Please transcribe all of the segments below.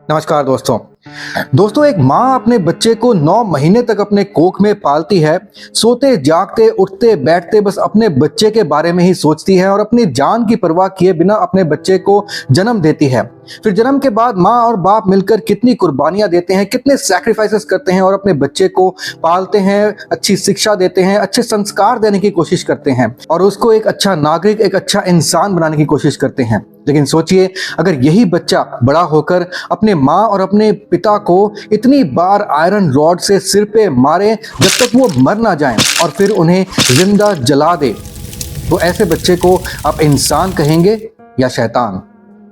नमस्कार दोस्तों। एक माँ अपने बच्चे को 9 महीने तक अपने कोख में पालती है। सोते जागते उठते बैठते बस अपने बच्चे के बारे में ही सोचती है और अपनी जान की परवाह किए बिना अपने बच्चे को जन्म देती है। फिर जन्म के बाद माँ और बाप मिलकर कितनी कुर्बानियां देते हैं, कितने सैक्रिफाइसेस करते हैं और अपने बच्चे को पालते हैं, अच्छी शिक्षा देते हैं, अच्छे संस्कार देने की कोशिश करते हैं और उसको एक अच्छा नागरिक, एक अच्छा इंसान बनाने की कोशिश करते हैं। लेकिन सोचिए, अगर यही बच्चा बड़ा होकर अपने माँ और अपने पिता को इतनी बार आयरन रॉड से सिर पे मारे जब तक वो मर ना जाएं और फिर उन्हें जिंदा जला दे, तो ऐसे बच्चे को आप इंसान कहेंगे या शैतान?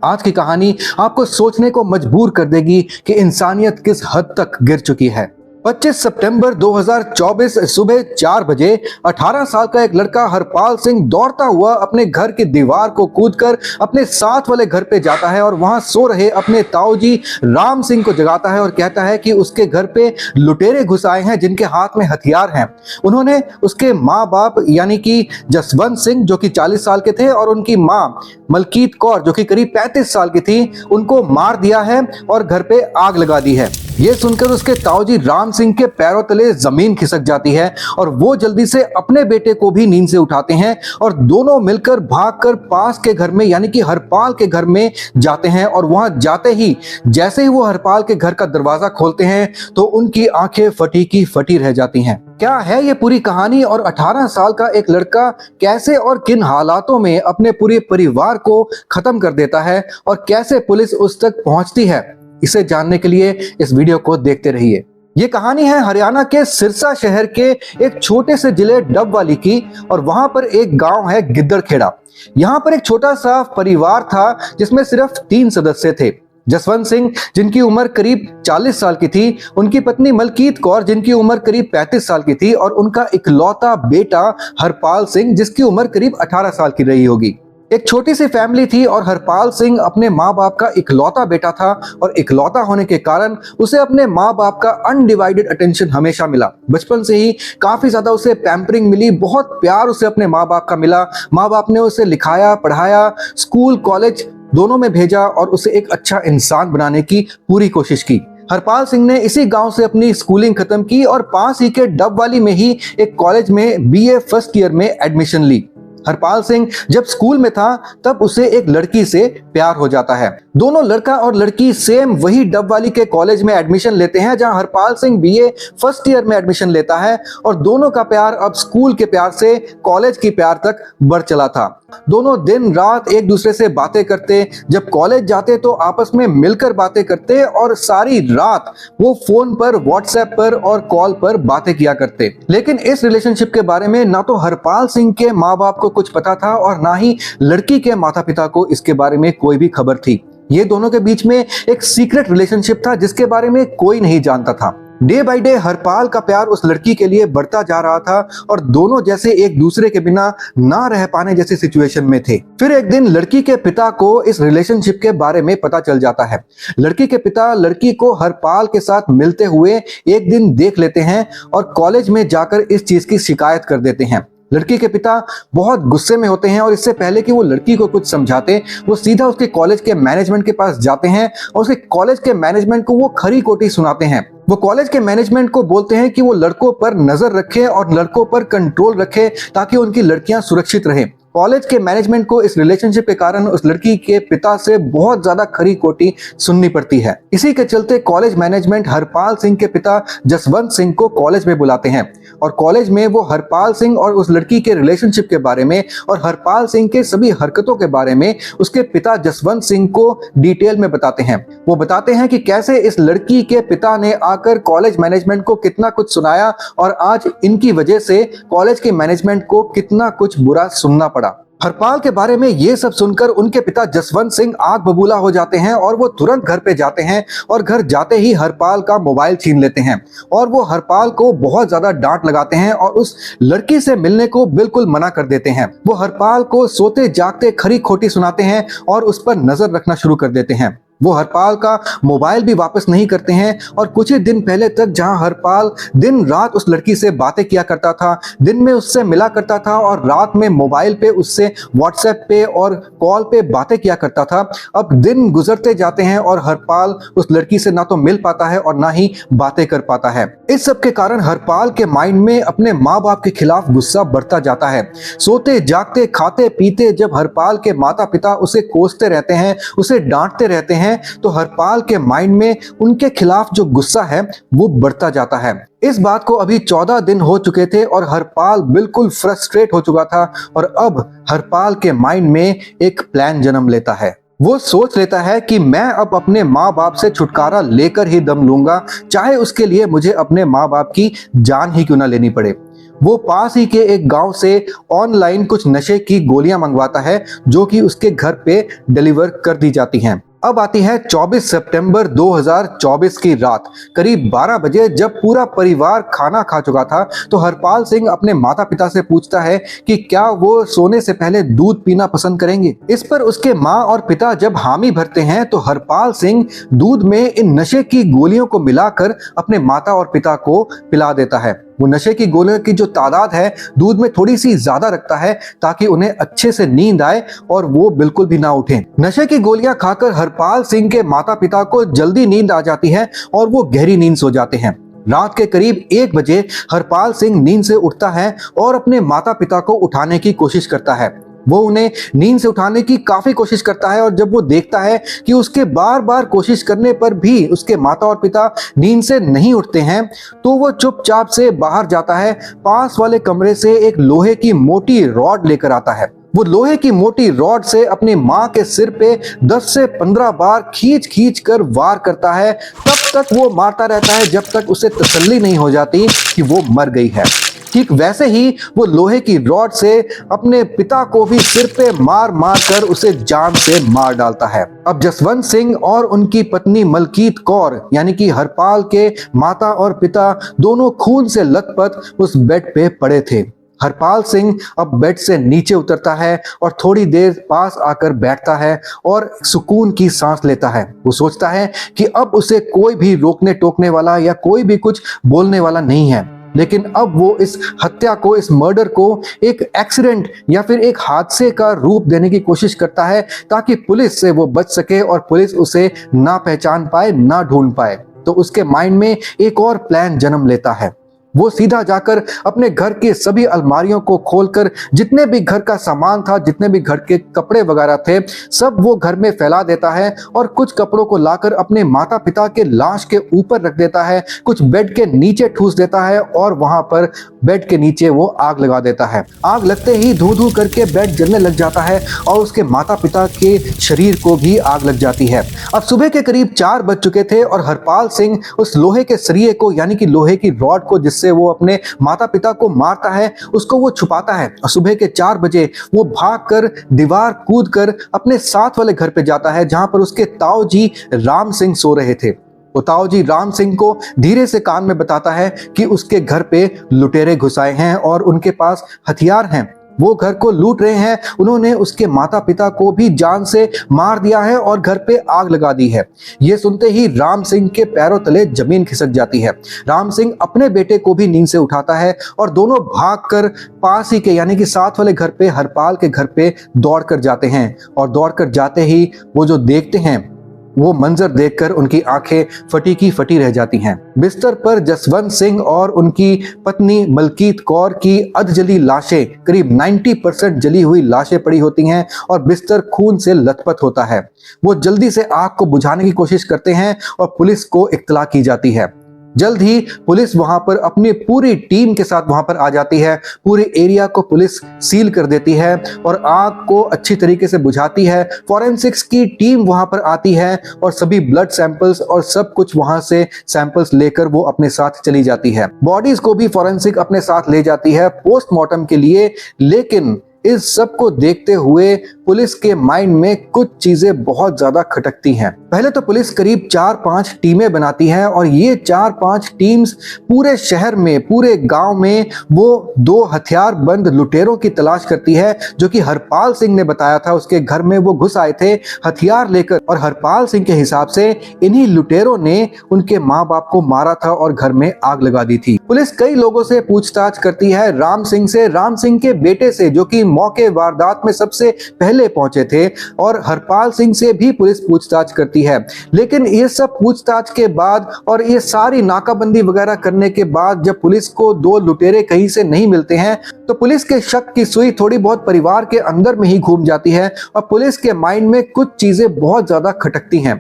आज की कहानी आपको सोचने को मजबूर कर देगी कि इंसानियत किस हद तक गिर चुकी है। 25 सितंबर 2024 सुबह 4 बजे 18 साल का एक लड़का हरपाल सिंह दौड़ता हुआ अपने घर की दीवार को कूदकर अपने साथ वाले घर पे जाता है और वहां सो रहे अपने ताऊजी राम सिंह को जगाता है और कहता है कि उसके घर पे लुटेरे घुस आए हैं जिनके हाथ में हथियार हैं। उन्होंने उसके माँ बाप यानी कि जसवंत सिंह जो कि 40 साल के थे और उनकी माँ मलकीत कौर जो कि करीब 35 साल की थी, उनको मार दिया है और घर पे आग लगा दी है। ये सुनकर उसके ताऊजी राम सिंह के पैरों तले जमीन खिसक जाती है और वो जल्दी से अपने बेटे को भी नींद से उठाते हैं और दोनों मिलकर भागकर पास के घर में यानी कि हरपाल के घर में जाते हैं। और वहां जाते ही जैसे ही वो हरपाल के घर का दरवाजा खोलते हैं तो उनकी आंखें फटी की फटी रह जाती हैं। क्या है ये पूरी कहानी और 18 साल का एक लड़का कैसे और किन हालातों में अपने पूरे परिवार को खत्म कर देता है और कैसे पुलिस उस तक पहुंचती है, इसे जानने के लिए इस वीडियो को देखते रहिए। ये कहानी है हरियाणा के सिरसा शहर के एक छोटे से जिले डबवाली की और वहां पर एक गांव है गिद्दड़खेड़ा। यहाँ पर एक छोटा सा परिवार था जिसमें सिर्फ 3 सदस्य थे। जसवंत सिंह जिनकी उम्र करीब 40 साल की थी, उनकी पत्नी मलकीत कौर जिनकी उम्र करीब 35 साल की थी और उनका इकलौता बेटा हरपाल सिंह जिसकी उम्र करीब 18 साल की रही होगी। एक छोटी सी फैमिली थी और हरपाल सिंह अपने माँ बाप का इकलौता बेटा था और इकलौता होने के कारण उसे अपने माँ बाप का अनडिवाइडेड अटेंशन हमेशा मिला। बचपन से ही काफी ज्यादा उसे पैम्परिंग मिली, बहुत प्यार उसे अपने माँ बाप का मिला। माँ बाप ने उसे लिखाया, पढ़ाया, स्कूल कॉलेज दोनों में भेजा और उसे एक अच्छा इंसान बनाने की पूरी कोशिश की। हरपाल सिंह ने इसी गांव से अपनी स्कूलिंग खत्म की और पास ही के डबवाली में ही एक कॉलेज में बीए फर्स्ट ईयर में एडमिशन ली। हरपाल सिंह जब स्कूल में था तब उसे एक लड़की से प्यार हो जाता है। दोनों लड़का और लड़की सेम वही डबवाली के कॉलेज में एडमिशन लेते हैं जहां Harpal Singh BA first year में एडमिशन लेता है और दोनों का प्यार अब स्कूल के प्यार से कॉलेज की प्यार तक बढ़ चला था। दोनों दिन रात एक दूसरे से बातें करते, जब कॉलेज जाते तो आपस में मिलकर बातें करते और सारी रात वो फोन पर, व्हाट्सएप पर और कॉल पर बातें किया करते। लेकिन इस रिलेशनशिप के बारे में ना तो हरपाल सिंह के माँ बाप को कुछ पता था और ना ही लड़की के माता पिता को इसके बारे में कोई भी खबर थी। ये दोनों के बीच में एक सीक्रेट रिलेशनशिप था जिसके बारे में कोई नहीं जानता था। डे बाय डे हरपाल का प्यार उस लड़की के लिए बढ़ता जा रहा था और दोनों जैसे एक दूसरे के बिना ना रह पाने जैसी सिचुएशन में थे। फिर एक दिन लड़की के पिता को इस रिलेशनशिप के बारे में पता चल जाता है। लड़की के पिता लड़की को हरपाल के साथ मिलते हुए एक दिन देख लेते हैं और कॉलेज में जाकर इस चीज की शिकायत कर देते हैं। लड़की के पिता बहुत गुस्से में होते हैं और इससे पहले कि वो लड़की को कुछ समझाते, वो सीधा उसके कॉलेज के मैनेजमेंट के पास जाते हैं और उसके कॉलेज के मैनेजमेंट को वो खरी खोटी सुनाते हैं। वो कॉलेज के मैनेजमेंट को बोलते हैं कि वो लड़कों पर नजर रखे और लड़कों पर कंट्रोल रखे ताकि उनकी लड़कियां सुरक्षित रहें। कॉलेज के मैनेजमेंट को इस रिलेशनशिप के कारण उस लड़की के पिता से बहुत ज्यादा खरी खोटी सुननी पड़ती है। इसी के चलते कॉलेज मैनेजमेंट हरपाल सिंह के पिता जसवंत सिंह को कॉलेज में बुलाते हैं और कॉलेज में वो हरपाल सिंह और उस लड़की के रिलेशनशिप के बारे में और हरपाल सिंह के सभी हरकतों के बारे में उसके पिता जसवंत सिंह को डिटेल में बताते हैं। वो बताते हैं कि कैसे इस लड़की के पिता ने आकर कॉलेज मैनेजमेंट को कितना कुछ सुनाया और आज इनकी वजह से कॉलेज के मैनेजमेंट को कितना कुछ बुरा सुनना पड़ा। हरपाल के बारे में ये सब सुनकर उनके पिता जसवंत सिंह आग बबूला हो जाते हैं और वो तुरंत घर पे जाते हैं और घर जाते ही हरपाल का मोबाइल छीन लेते हैं और वो हरपाल को बहुत ज्यादा डांट लगाते हैं और उस लड़की से मिलने को बिल्कुल मना कर देते हैं। वो हरपाल को सोते जागते खरी खोटी सुनाते हैं और उस पर नजर रखना शुरू कर देते हैं। वो हरपाल का मोबाइल भी वापस नहीं करते हैं और कुछ ही दिन पहले तक जहां हरपाल दिन रात उस लड़की से बातें किया करता था, दिन में उससे मिला करता था और रात में मोबाइल पे उससे व्हाट्सएप पे और कॉल पे बातें किया करता था, अब दिन गुजरते जाते हैं और हरपाल उस लड़की से ना तो मिल पाता है और ना ही बातें कर पाता है। इस सब के कारण हरपाल के माइंड में अपने माँ बाप के खिलाफ गुस्सा बढ़ता जाता है। सोते जागते खाते पीते जब हरपाल के माता पिता उसे कोसते रहते हैं, उसे डांटते रहते हैं, तो हरपाल के माइंड में उनके खिलाफ जो गुस्सा है वो बढ़ता जाता है। इस बात को अभी 14 दिन हो चुके थे और हरपाल बिल्कुल फ्रस्ट्रेट हो चुका था और अब हरपाल के माइंड में एक प्लान जन्म लेता है। वो सोच लेता है कि मैं अब अपने माँ बाप से छुटकारा लेकर ही दम लूंगा, चाहे उसके लिए मुझे अपने माँ बाप की जान ही क्यों ना लेनी पड़े। वो पास ही के एक गांव से ऑनलाइन कुछ नशे की गोलियां मंगवाता है जो कि उसके घर पे डिलीवर कर दी जाती हैं। अब आती है 24 सितंबर 2024 की रात करीब 12 बजे, जब पूरा परिवार खाना खा चुका था तो हरपाल सिंह अपने माता पिता से पूछता है कि क्या वो सोने से पहले दूध पीना पसंद करेंगे। इस पर उसके माँ और पिता जब हामी भरते हैं तो हरपाल सिंह दूध में इन नशे की गोलियों को मिलाकर अपने माता और पिता को पिला देता है। वो नशे की गोलियों की जो तादाद है दूध में थोड़ी सी ज्यादा रखता है ताकि उन्हें अच्छे से नींद आए और वो बिल्कुल भी ना उठें। नशे की गोलियां खाकर हरपाल सिंह के माता पिता को जल्दी नींद आ जाती है और वो गहरी नींद सो जाते हैं। रात के करीब 1 बजे हरपाल सिंह नींद से उठता है और अपने माता पिता को उठाने की कोशिश करता है। वो उन्हें नींद से उठाने की काफी कोशिश करता है और जब वो देखता है कि उसके बार बार कोशिश करने पर भी उसके माता और पिता नींद से नहीं उठते हैं तो वो चुपचाप से बाहर जाता है। पास वाले कमरे से एक लोहे की मोटी रॉड लेकर आता है। वो लोहे की मोटी रॉड से अपनी माँ के सिर पे 10 से 15 बार खींच खींच कर वार करता है। तब तक वो मारता रहता है जब तक उसे तसल्ली नहीं हो जाती कि वो मर गई है। ठीक वैसे ही वो लोहे की रॉड से अपने पिता को भी सिर पे मार मार कर उसे जान से मार डालता है। अब जसवंत सिंह और उनकी पत्नी मलकीत कौर यानी कि हरपाल के माता और पिता दोनों खून से लथपथ उस बेड पे पड़े थे। हरपाल सिंह अब बेड से नीचे उतरता है और थोड़ी देर पास आकर बैठता है और सुकून की सांस लेता है। वो सोचता है कि अब उसे कोई भी रोकने टोकने वाला या कोई भी कुछ बोलने वाला नहीं है, लेकिन अब वो इस हत्या को, इस मर्डर को एक एक्सीडेंट या फिर एक हादसे का रूप देने की कोशिश करता है ताकि पुलिस से वो बच सके और पुलिस उसे ना पहचान पाए, ना ढूंढ पाए। तो उसके माइंड में एक और प्लान जन्म लेता है। वो सीधा जाकर अपने घर के सभी अलमारियों को खोलकर जितने भी घर का सामान था, जितने भी घर के कपड़े वगैरह थे, सब वो घर में फैला देता है और कुछ कपड़ों को लाकर अपने माता पिता के लाश के ऊपर रख देता है, कुछ बेड के नीचे ठूस देता है और वहां पर बेड के नीचे वो आग लगा देता है। आग लगते ही धू धू करके बेड जलने लग जाता है और उसके माता पिता के शरीर को भी आग लग जाती है। अब सुबह के करीब 4 बज चुके थे और हरपाल सिंह उस लोहे के सरिये को यानी कि लोहे की रॉड को जिससे वो अपने माता पिता को मारता है उसको वो छुपाता है और सुबह के 4 बजे वो भागकर दीवार कूदकर अपने साथ वाले घर पे जाता है जहां पर उसके ताऊ जी राम सिंह सो रहे थे। वो ताऊ जी राम सिंह को धीरे से कान में बताता है कि उसके घर पे लुटेरे घुस आए हैं और उनके पास हथियार हैं, वो घर को लूट रहे हैं, उन्होंने उसके माता पिता को भी जान से मार दिया है और घर पे आग लगा दी है। ये सुनते ही राम सिंह के पैरों तले जमीन खिसक जाती है। राम सिंह अपने बेटे को भी नींद से उठाता है और दोनों भागकर पास ही के यानी कि साथ वाले घर पे, हरपाल के घर पे दौड़कर जाते हैं और दौड़कर जाते ही वो जो देखते हैं वो मंजर देखकर उनकी आंखें फटी की फटी रह जाती हैं। बिस्तर पर जसवंत सिंह और उनकी पत्नी मलकीत कौर की अधजली लाशें, करीब 90% जली हुई लाशें पड़ी होती हैं और बिस्तर खून से लथपथ होता है। वो जल्दी से आग को बुझाने की कोशिश करते हैं और पुलिस को इत्तला की जाती है। जल्द ही पुलिस वहां पर अपनी पूरी टीम के साथ वहां पर आ जाती है। पूरे एरिया को पुलिस सील कर देती है और आग को अच्छी तरीके से बुझाती है। फॉरेंसिक्स की टीम वहां पर आती है और सभी ब्लड सैंपल्स और सब कुछ वहां से सैंपल्स लेकर वो अपने साथ चली जाती है। बॉडीज को भी फॉरेंसिक अपने साथ ले जाती है पोस्टमार्टम के लिए। लेकिन इस सब को देखते हुए पुलिस के माइंड में कुछ चीजें बहुत ज्यादा खटकती हैं। पहले तो पुलिस करीब 4-5 टीमें बनाती है और ये 4-5 टीम्स पूरे शहर में, पूरे गांव में वो 2 हथियारबंद लुटेरों की तलाश करती है, जो कि हरपाल सिंह ने बताया था। उसके घर में वो घुस आए थे हथियार लेकर और हरपाल सिंह के हिसाब से इन्हीं लुटेरों ने उनके माँ बाप को मारा था और घर में आग लगा दी थी। पुलिस कई लोगों से पूछताछ करती है, राम सिंह से, राम सिंह के बेटे से जो कि मौके वारदात में सबसे पहले पहुंचे थे, और हरपाल सिंह से भी पुलिस पूछताछ करती है। लेकिन ये सब पूछताछ के बाद और ये सारी नाकाबंदी वगैरह करने के बाद जब पुलिस को 2 लुटेरे कहीं से नहीं मिलते हैं तो पुलिस के शक की सुई थोड़ी बहुत परिवार के अंदर में ही घूम जाती है और पुलिस के माइंड में कुछ चीजें बहुत ज्यादा खटकती हैं।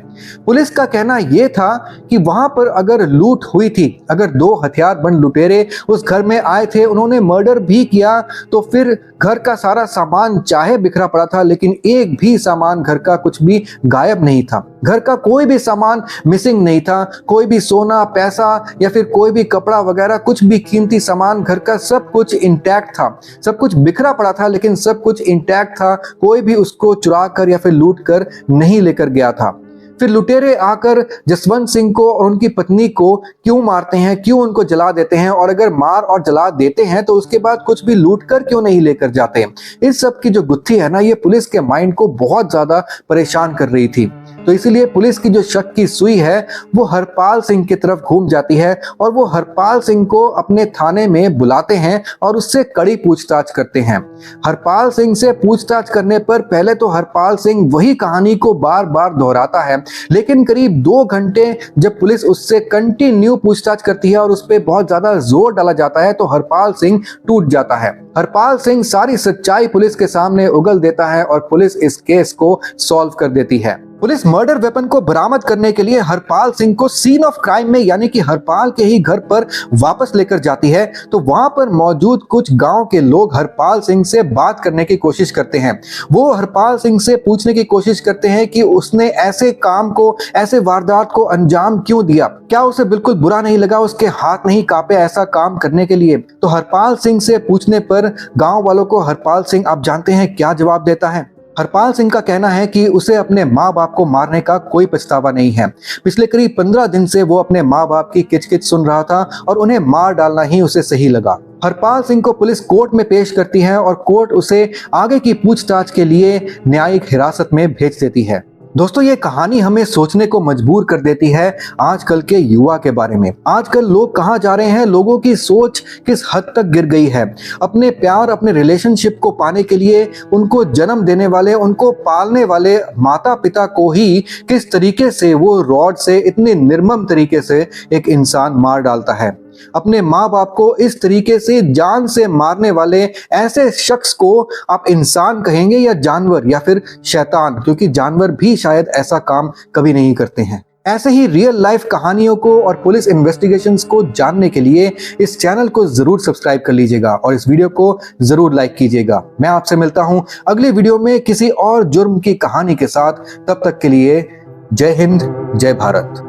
पुलिस का कहना यह था कि वहां पर अगर लूट हुई थी, अगर 2 हथियारबंद लुटेरे उस घर में आए थे, उन्होंने मर्डर भी किया, तो फिर घर का सारा सामान चाहे बिखरा पड़ा था लेकिन एक भी सामान घर का कुछ भी गायब नहीं था। घर का कोई भी सामान मिसिंग नहीं था, कोई भी सोना पैसा या फिर कोई भी कपड़ा वगैरह कुछ भी कीमती सामान, घर का सब कुछ इंटैक्ट था। सब कुछ बिखरा पड़ा था लेकिन सब कुछ इंटैक्ट था, कोई भी उसको चुरा कर या फिर लूट कर नहीं लेकर गया था। फिर लुटेरे आकर जसवंत सिंह को और उनकी पत्नी को क्यों मारते हैं, क्यों उनको जला देते हैं, और अगर मार और जला देते हैं तो उसके बाद कुछ भी लूट कर क्यों नहीं लेकर जाते। इस सब की जो गुत्थी है ना, ये पुलिस के माइंड को बहुत ज्यादा परेशान कर रही थी। तो इसीलिए पुलिस की जो शक की सुई है वो हरपाल सिंह की तरफ घूम जाती है और वो हरपाल सिंह को अपने थाने में बुलाते हैं और उससे कड़ी पूछताछ करते हैं। हरपाल सिंह से पूछताछ करने पर पहले तो हरपाल सिंह वही कहानी को बार बार दोहराता है, लेकिन करीब 2 घंटे जब पुलिस उससे कंटिन्यू पूछताछ करती है और उस पर बहुत ज्यादा जोर डाला जाता है तो हरपाल सिंह टूट जाता है। हरपाल सिंह सारी सच्चाई पुलिस के सामने उगल देता है और पुलिस इस केस को सॉल्व कर देती है। पुलिस मर्डर वेपन को बरामद करने के लिए हरपाल सिंह को सीन ऑफ क्राइम में यानी कि हरपाल के ही घर पर वापस लेकर जाती है। तो वहां पर मौजूद कुछ गांव के लोग हरपाल सिंह से बात करने की कोशिश करते हैं। वो हरपाल सिंह से पूछने की कोशिश करते हैं कि उसने ऐसे काम को, ऐसे वारदात को अंजाम क्यों दिया, क्या उसे बिल्कुल बुरा नहीं लगा, उसके हाथ नहीं कांपे ऐसा काम करने के लिए। तो हरपाल सिंह से पूछने पर गांव वालों को हरपाल सिंह, आप जानते हैं क्या जवाब देता है? हरपाल सिंह का कहना है कि उसे अपने माँ बाप को मारने का कोई पछतावा नहीं है। पिछले करीब 15 दिन से वो अपने माँ बाप की किचकिच सुन रहा था और उन्हें मार डालना ही उसे सही लगा। हरपाल सिंह को पुलिस कोर्ट में पेश करती है और कोर्ट उसे आगे की पूछताछ के लिए न्यायिक हिरासत में भेज देती है। दोस्तों, ये कहानी हमें सोचने को मजबूर कर देती है आजकल के युवा के बारे में। आजकल लोग कहाँ जा रहे हैं, लोगों की सोच किस हद तक गिर गई है। अपने प्यार, अपने रिलेशनशिप को पाने के लिए उनको जन्म देने वाले, उनको पालने वाले माता पिता को ही किस तरीके से वो रॉड से, इतने निर्मम तरीके से एक इंसान मार डालता है। अपने माँ बाप को इस तरीके से जान से मारने वाले ऐसे शख्स को आप इंसान कहेंगे या जानवर या फिर शैतान, क्योंकि जानवर भी शायद ऐसा काम कभी नहीं करते हैं। ऐसे ही रियल लाइफ कहानियों को और पुलिस इन्वेस्टिगेशंस को जानने के लिए इस चैनल को जरूर सब्सक्राइब कर लीजिएगा और इस वीडियो को जरूर लाइक कीजिएगा। मैं आपसे मिलता हूं अगले वीडियो में किसी और जुर्म की कहानी के साथ। तब तक के लिए जय हिंद, जय भारत।